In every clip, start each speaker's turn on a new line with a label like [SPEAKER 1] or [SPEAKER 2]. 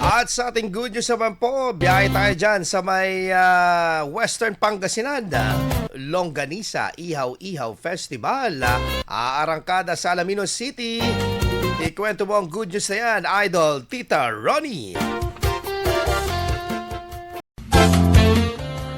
[SPEAKER 1] At sa ating good news naman po, biyahe tayo dyan sa may Western Pangasinan. Longganisa Ihaw-Ihaw Festival. Aarangkada sa Alaminos City. Ikwento mo ang good news na yan, Idol Tita Ronnie.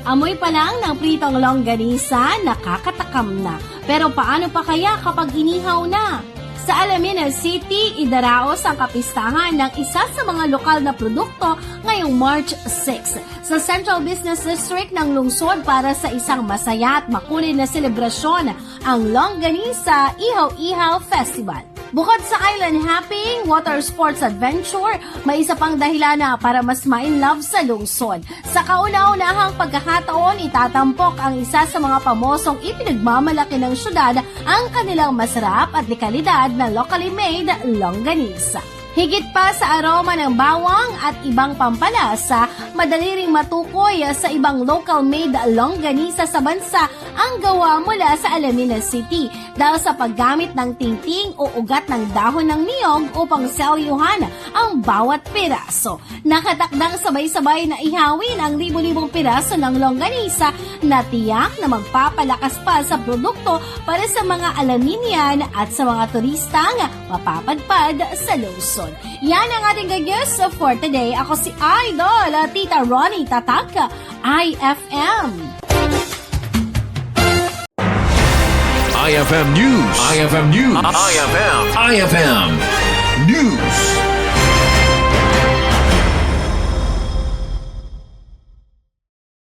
[SPEAKER 2] Amoy pa lang ng pritong longganisa, nakakatakam na. Pero paano pa kaya kapag inihaw na? Sa Alaminos City, idaraos ang kapistahan ng isa sa mga lokal na produkto ngayong March 6 sa Central Business District ng lungsod para sa isang masaya at makulay na selebrasyon, ang Longganisa Ihaw-Ihaw Festival. Bukod sa island hopping, water sports adventure, may isa pang dahilan na para mas ma-inlove sa lungsod. Sa kauna-unahang pagkakataon, itatampok ang isa sa mga pamosong ipinagmamalaki ng syudad ang kanilang masarap at dekalidad na locally made longganisa. Higit pa sa aroma ng bawang at ibang pampalasa, madali ring matukoy sa ibang local-made longganisa sa bansa ang gawa mula sa Alaminos City dahil sa paggamit ng tingting o ugat ng dahon ng niyog upang selyuhan ang bawat piraso. Nakatakdang sabay-sabay na ihawin ang libo-libong piraso ng longganisa na tiyak na magpapalakas pa sa produkto para sa mga Alaminian at sa mga turistang mapapadpad sa lungsod. Yan ang ating gagawin for today. Ako si Idol Tita Ronnie Tatak, IFM.
[SPEAKER 3] IFM News. IFM News. IFM News.